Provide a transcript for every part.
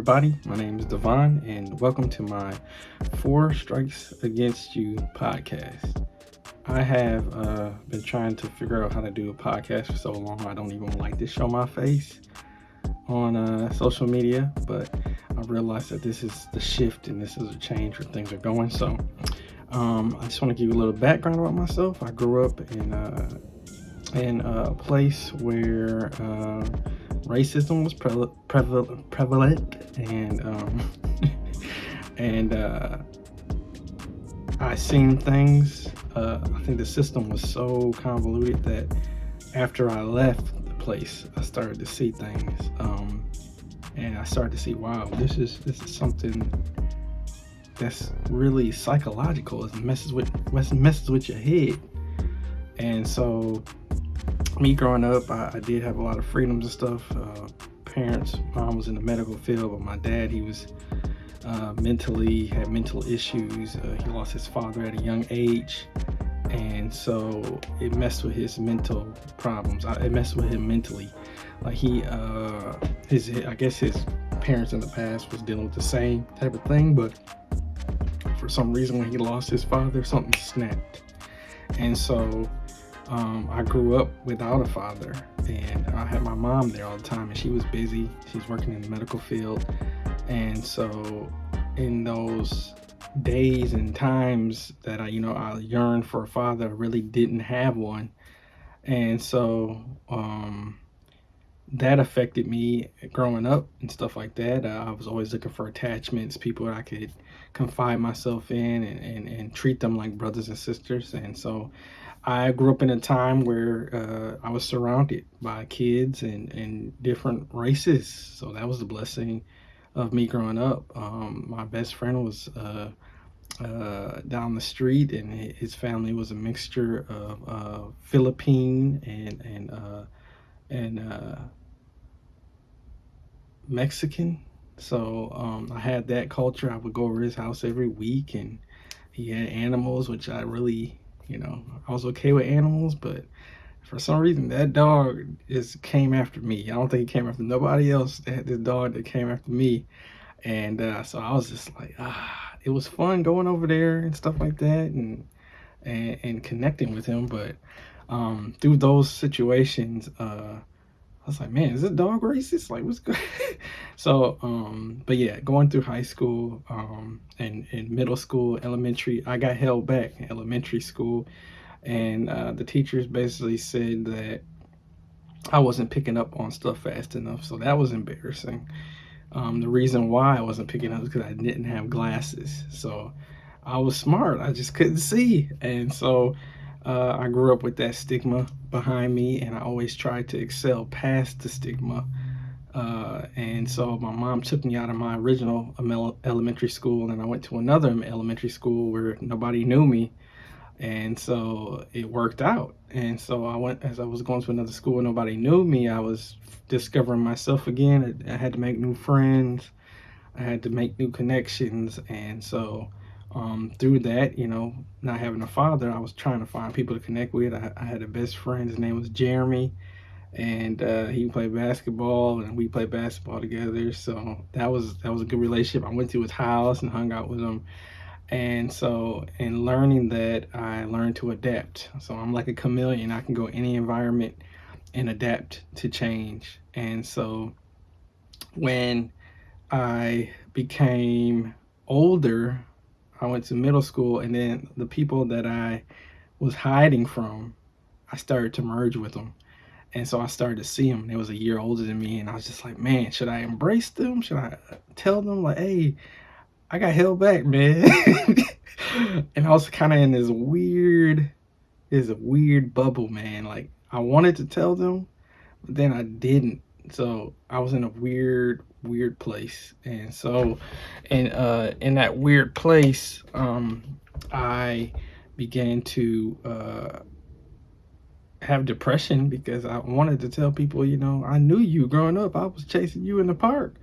everybody. My name is Devon, and welcome to my Four Strikes Against You podcast. I have been trying to figure out how to do a podcast for so long. I don't even like to show my face on social media, but I realized that this is the shift and this is a change where things are going. So I just want to give you a little background about myself. I grew up in a place where racism was prevalent, and I seen things. I think the system was so convoluted that after I left the place, I started to see things, and I started to see, wow, this is something that's really psychological. It messes with your head. And so me growing up, I did have a lot of freedoms and stuff. Mom was in the medical field, but my dad, he was had mental issues. He lost his father at a young age, and so it messed with his mental problems. It messed with him mentally. Like I guess his parents in the past was dealing with the same type of thing, but for some reason when he lost his father, something snapped. And so I grew up without a father, and I had my mom there all the time, and she was busy. She's working in the medical field. And so in those days and times that I yearned for a father, I really didn't have one. And so that affected me growing up and stuff like that. I was always looking for attachments, people I could confide myself in and treat them like brothers and sisters. And so I grew up in a time where I was surrounded by kids and different races. So that was the blessing of me growing up. My best friend was down the street, and his family was a mixture of Philippine and Mexican. So I had that culture. I would go over his house every week, and he had animals, which I really, I was okay with animals, but for some reason that dog just came after me. I don't think he came after nobody else. They had this dog that came after me, and so I was just like, it was fun going over there and stuff like that, and connecting with him. But through those situations, I was like, man, is this dog racist? Like, what's good? So, but yeah, going through high school, and middle school, elementary, I got held back in elementary school, and the teachers basically said that I wasn't picking up on stuff fast enough. So that was embarrassing. The reason why I wasn't picking up is because I didn't have glasses. So I was smart, I just couldn't see. And so I grew up with that stigma behind me, and I always tried to excel past the stigma. And so my mom took me out of my original elementary school, and I went to another elementary school where nobody knew me. And so it worked out. And so as I was going to another school and nobody knew me, I was discovering myself again. I had to make new friends. I had to make new connections. And so through that, not having a father, I was trying to find people to connect with. I had a best friend. His name was Jeremy, and he played basketball, and we played basketball together. So that was a good relationship. I went to his house and hung out with him. And so in learning that, I learned to adapt. So I'm like a chameleon. I can go any environment and adapt to change. And so when I became older, I went to middle school, and then the people that I was hiding from, I started to merge with them. And so I started to see them. They was a year older than me, and I was just like, man, should I embrace them? Should I tell them, like, hey, I got held back, man? And I was kind of in this weird bubble, man. Like, I wanted to tell them, but then I didn't. So I was in a weird place. And so in that weird place, I began to have depression because I wanted to tell people, I knew you growing up. I was chasing you in the park.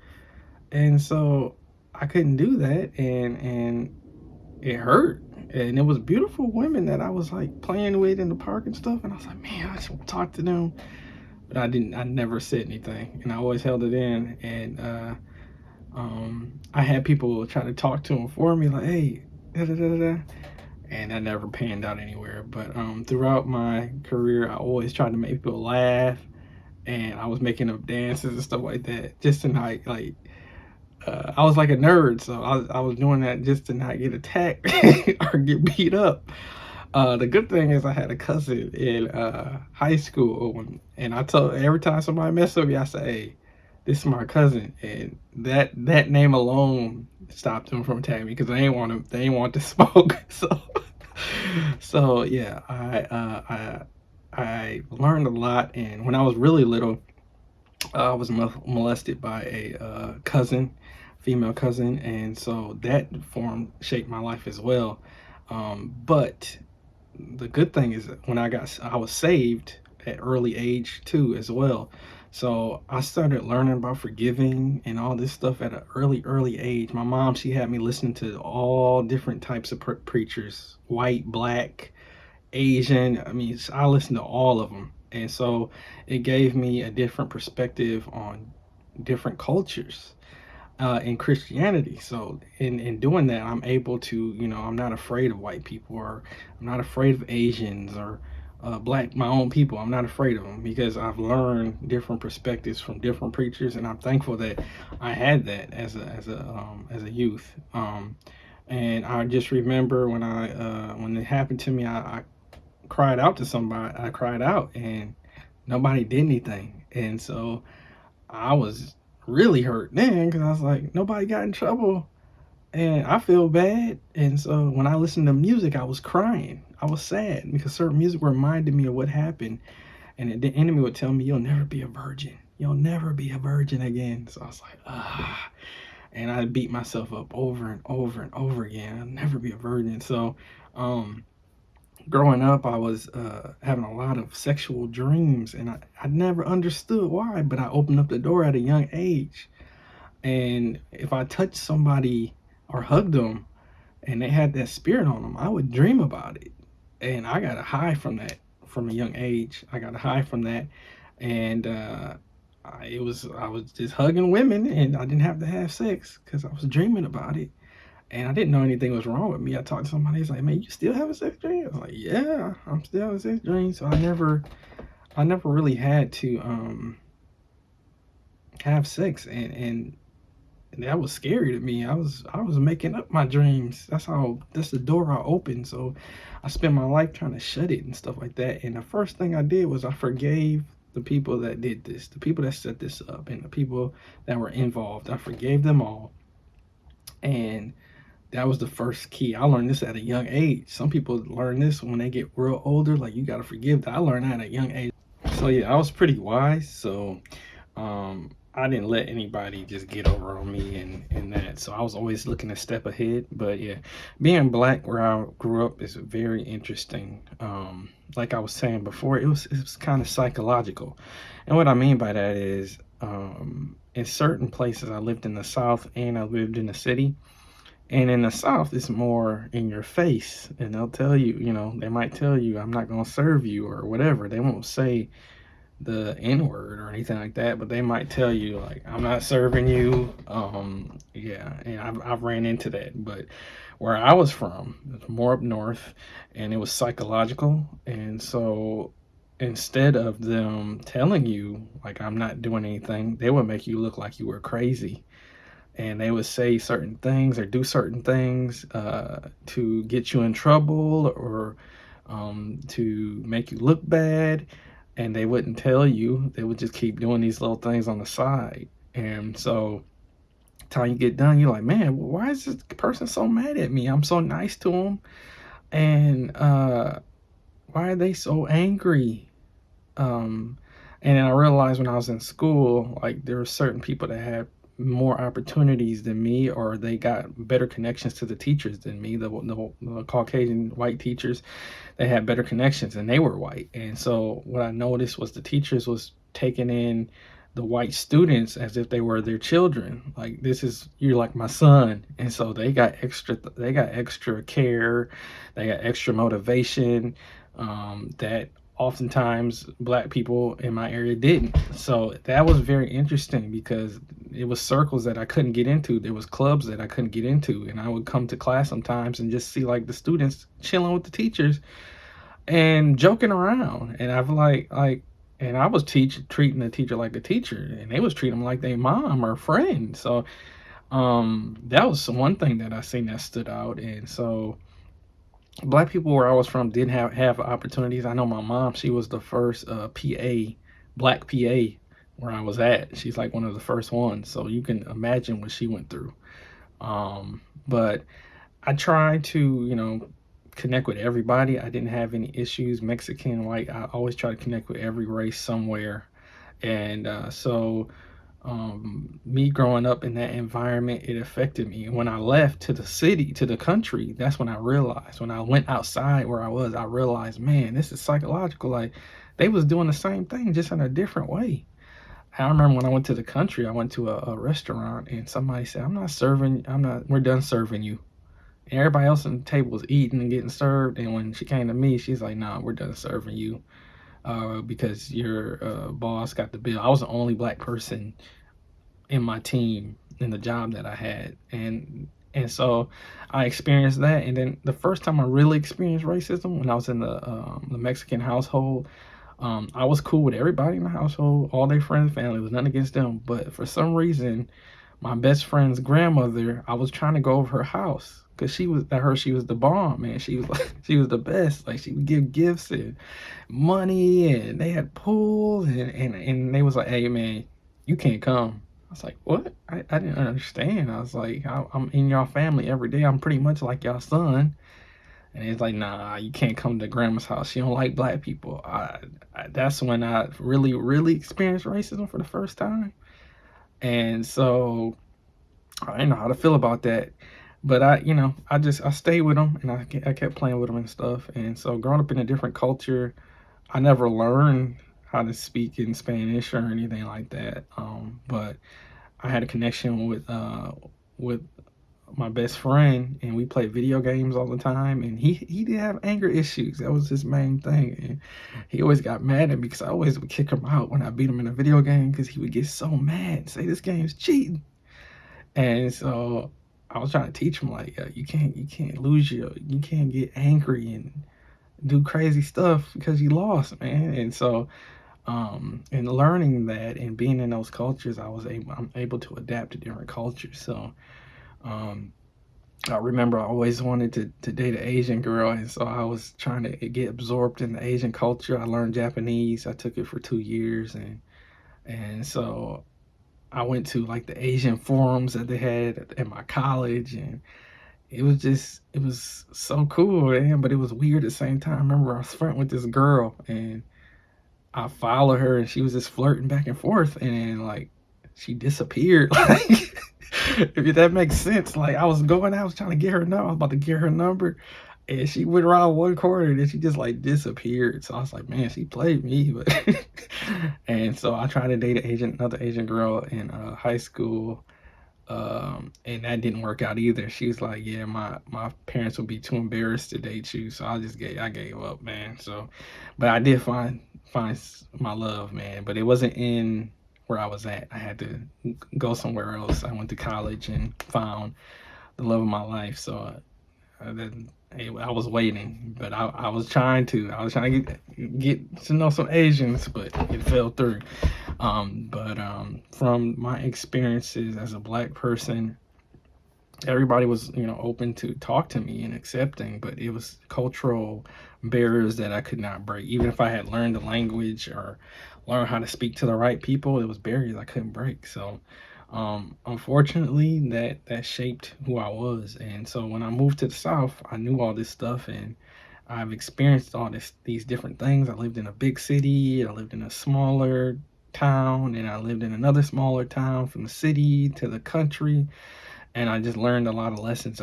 And so I couldn't do that, and it hurt. And it was beautiful women that I was like playing with in the park and stuff, and I was like, man, I just want to talk to them. But I never said anything, and I always held it in. And I had people try to talk to him for me, like, hey, da, da, da, da, da, and that never panned out anywhere. But throughout my career, I always tried to make people laugh, and I was making up dances and stuff like that, just to not like. I was like a nerd, so I was doing that just to not get attacked or get beat up. The good thing is I had a cousin in high school, and I told every time somebody messed with me, I say, "Hey, this is my cousin," and that name alone stopped them from attacking me because they ain't want to smoke. So yeah, I learned a lot, and when I was really little, I was molested by a cousin, female cousin, and so that form shaped my life as well. But the good thing is that I was saved at early age too as well. So I started learning about forgiving and all this stuff at an early age. My mom, she had me listening to all different types of preachers, white, black, Asian. I mean, I listened to all of them. And so it gave me a different perspective on different cultures in Christianity. So in doing that, I'm able to, I'm not afraid of white people, or I'm not afraid of Asians, or black, my own people. I'm not afraid of them because I've learned different perspectives from different preachers, and I'm thankful that I had that as a youth. And I just remember when it happened to me, I cried out to somebody. I cried out, and nobody did anything, and so I was really hurt then because I was like, nobody got in trouble, and I feel bad. And so when I listened to music, I was crying. I was sad because certain music reminded me of what happened, and the enemy would tell me, "You'll never be a virgin. You'll never be a virgin again." So I was like, ah, and I beat myself up over and over and over again. I'll never be a virgin. So, growing up, I was having a lot of sexual dreams, and I never understood why, but I opened up the door at a young age. And if I touched somebody or hugged them and they had that spirit on them, I would dream about it. And I got a high from that from a young age. I got a high from that. And I was just hugging women, and I didn't have to have sex because I was dreaming about it, and I didn't know anything was wrong with me. I talked to somebody, he's like, "Man, you still have a sex dream?" I was like, "Yeah, I'm still having a sex dream." So I never really had to have sex, and that was scary to me. I was making up my dreams. That's the door I opened. So I spent my life trying to shut it and stuff like that. And the first thing I did was I forgave the people that did this, the people that set this up, and the people that were involved. I forgave them all, and that was the first key. I learned this at a young age. Some people learn this when they get real older. Like, you gotta forgive. I learned that at a young age. So yeah, I was pretty wise. So I didn't let anybody just get over on me and that. So I was always looking a step ahead. But yeah, being black where I grew up is very interesting. Like I was saying before, it was kind of psychological. And what I mean by that is in certain places, I lived in the South and I lived in the city. And in the South, it's more in your face, and they'll tell you, they might tell you, "I'm not going to serve you," or whatever. They won't say the N word or anything like that, but they might tell you, like, "I'm not serving you." Yeah, and I've ran into that. But where I was from, it was more up north, and it was psychological. And so instead of them telling you, like, "I'm not doing anything," they would make you look like you were crazy, and they would say certain things or do certain things to get you in trouble, or to make you look bad, and they wouldn't tell you. They would just keep doing these little things on the side. And so time you get done, you're like, "Man, why is this person so mad at me? I'm so nice to them, and why are they so angry?" um, and then I realized when I was in school, like, there were certain people that had more opportunities than me, or they got better connections to the teachers than me. The Caucasian white teachers, they had better connections, and they were white. And so what I noticed was the teachers was taking in the white students as if they were their children. Like, you're like my son. And so they got extra care, they got extra motivation, that oftentimes black people in my area didn't. So that was very interesting because it was circles that I couldn't get into. There was clubs that I couldn't get into, and I would come to class sometimes and just see like the students chilling with the teachers and joking around. And I've and I was treating the teacher like a teacher, and they was treating them like their mom or friend. So that was one thing that I seen that stood out. And so black people where I was from didn't have opportunities. I know my mom, she was the first PA, black PA where I was at. She's like one of the first ones. So you can imagine what she went through. But I tried to, connect with everybody. I didn't have any issues, Mexican, white. I always try to connect with every race somewhere. And me growing up in that environment, it affected me. And when I left to the city, to the country, that's when I realized. When I went outside where I was, I realized, man, this is psychological. Like they was doing the same thing, just in a different way. I remember when I went to the country, I went to a restaurant and somebody said, we're done serving you. And everybody else on the table was eating and getting served. And when she came to me, she's like, nah, we're done serving you because your boss got the bill. I was the only black person in my team in the job that I had, and so I experienced that. And then the first time I really experienced racism when I was in the Mexican household, I was cool with everybody in the household, all their friends, family, was nothing against them. But for some reason, my best friend's grandmother, I was trying to go over her house because I heard she was the bomb, man. She was like, she was the best. Like she would give gifts and money, and they had pools, and they was like, hey man, you can't come. I was like, what? I didn't understand. I was like, I'm in y'all family every day. I'm pretty much like y'all son. And he's like, nah, you can't come to grandma's house. She don't like black people. That's when I really, really experienced racism for the first time. And so I didn't know how to feel about that. But I stayed with them, and I kept playing with them and stuff. And so growing up in a different culture, I never learned how to speak in Spanish or anything like that. But I had a connection with my best friend, and we played video games all the time. And he did have anger issues. That was his main thing. And he always got mad at me because I always would kick him out when I beat him in a video game because he would get so mad, say this game's cheating. And so I was trying to teach him like, you can't you can't get angry and do crazy stuff because you lost, man. And so and learning that and being in those cultures, I'm able to adapt to different cultures. So um, I remember I always wanted to date an Asian girl, and so I was trying to get absorbed in the Asian culture. I learned Japanese. I took it for 2 years, and so I went to like the Asian forums that they had at my college, and it was so cool, man. But it was weird at the same time. I remember I was flirting with this girl, and I followed her, and she was just flirting back and forth, and then like she disappeared. Like if that makes sense. Like I was trying to get her number. I was about to get her number, and she went around one corner, and then she just like disappeared. So I was like, man, she played me. But and so I tried to date another Asian girl in high school. And that didn't work out either. She was like, yeah, my parents would be too embarrassed to date you. So I gave up, man. So, but I did find my love, man. But it wasn't in where I was at. I had to go somewhere else. I went to college and found the love of my life. So I was waiting, but I was trying to get to know some Asians, but it fell through. But from my experiences as a black person, everybody was open to talk to me and accepting, but it was cultural barriers that I could not break. Even if I had learned the language or learned how to speak to the right people, it was barriers I couldn't break. So unfortunately that shaped who I was. And so when I moved to the South, I knew all this stuff, and I've experienced these different things. I lived in a big city, I lived in a smaller town, and I lived in another smaller town, from the city to the country, and I just learned a lot of lessons.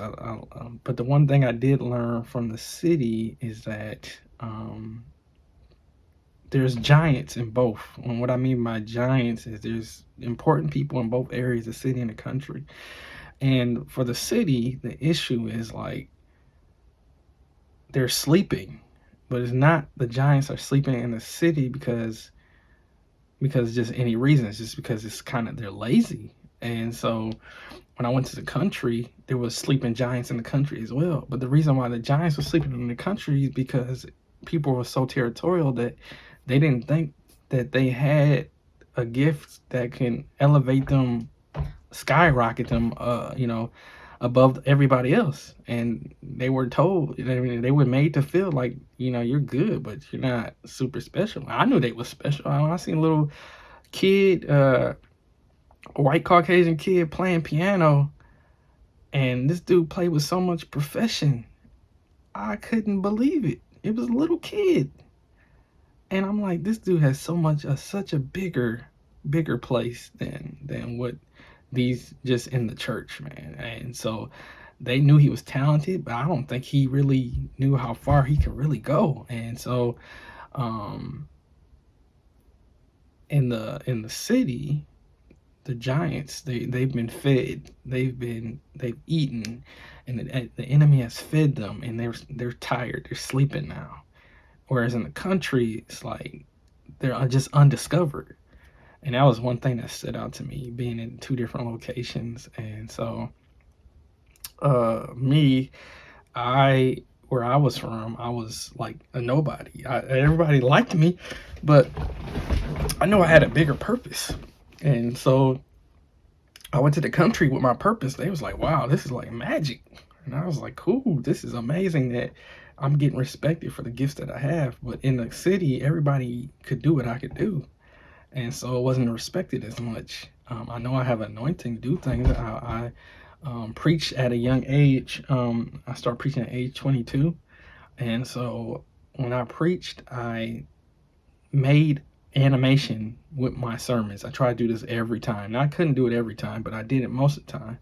But the one thing I did learn from the city is that there's giants in both. And what I mean by giants is there's important people in both areas, the city and the country. And for the city, the issue is like they're sleeping. But it's not the giants are sleeping in the city because just any reason. It's just because it's kind of they're lazy. And so when I went to the country, there was sleeping giants in the country as well. But the reason why the giants were sleeping in the country is because people were so territorial that they didn't think that they had a gift that can elevate them, skyrocket them, above everybody else. And they were told, I mean, they were made to feel like, you're good, but you're not super special. I knew they was special. I seen a little kid, a white Caucasian kid playing piano, and this dude played with so much profession. I couldn't believe it. It was a little kid. And I'm like, this dude has such a bigger place than what these just in the church, man. And so they knew he was talented, but I don't think he really knew how far he could really go. And so um in the city, the giants, they've been fed, they've eaten, and the enemy has fed them, and they're tired, they're sleeping now. Whereas in the country, it's like they're just undiscovered. And that was one thing that stood out to me, being in two different locations. And so me, I where I was from, I was like a nobody. Everybody liked me, but I know I had a bigger purpose. And so I went to the country with my purpose. They was like, wow, this is like magic. And I was like, cool, this is amazing that I'm getting respected for the gifts that I have. But in the city, everybody could do what I could do. And so it wasn't respected as much. I know I have anointing to do things. I preached at a young age. I started preaching at age 22. And so when I preached, I made animation with my sermons. I try to do this every time. Now, I couldn't do it every time, but I did it most of the time.